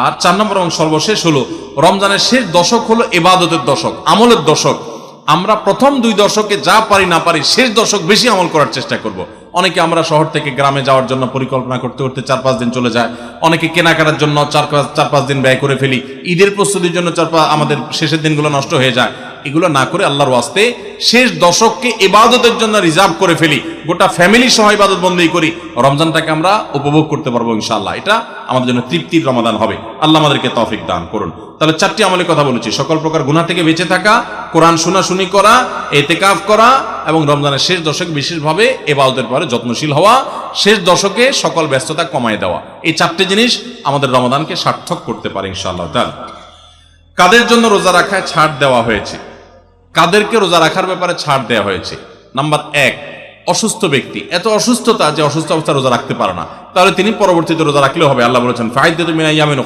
আর 4 নম্বর এবং সর্বশেষ হলো রমজানের শেষ দশক হলো ইবাদতের দশক, আমলের দশক। আমরা প্রথম 2 দশকে যা পারি না পারি, শেষ দশক বেশি আমল করার চেষ্টা করব। অনেকে আমরা শহর থেকে গ্রামে যাওয়ার জন্য পরিকল্পনা করতে করতে 4-5 দিন চলে যায়, অনেকে কেনাকাটার জন্য 4-5 দিন ব্যয় করে ফেলি, ঈদের প্রস্তুতির জন্য আমাদের শেষের দিনগুলো নষ্ট হয়ে যায়। এগুলো না করে আল্লাহর ওয়াস্তে শেষ দশককে ইবাদতের জন্য রিজার্ভ করে ফেলি, গোটা ফ্যামিলি সহ ইবাদত বন্দেগী করি, রমজানটাকে আমরা উপভোগ করতে পারবো ইনশাআল্লাহ। এটা আমাদের জন্য তৃপ্তির রমাদান হবে। আল্লাহ আমাদেরকে তৌফিক দান করুন। তাহলে 4টি আমলের কথা বলেছি, সকল প্রকার গুনাহ থেকে বেঁচে থাকা, কোরআন শোনাশুনি করা, ইতিকাফ করা এবং রমজানের শেষ দশকে বিশেষভাবে ইবাদতের পরে যত্নশীল হওয়া, শেষ দশকে সকল ব্যস্ততা কমায় দেওয়া। এই 4টি জিনিস আমাদের রমাদানকে সার্থক করতে পারে ইনশাআল্লাহ তাআলা। কাদের জন্য রোজা রাখায় ছাড় দেওয়া হয়েছে? কাদেরকে রোজা রাখার ব্যাপারে ছাড় দেওয়া হয়েছে? নাম্বার 1, অসুস্থ ব্যক্তি। এত অসুস্থতা যে অসুস্থ অবস্থায় রোজা রাখতে পারে না, তাহলে তিনি পরবর্তীতে রোজা রাখলেও হবে। আল্লাহ বলেছেন ফাইদাতুম মিন আইয়ামিন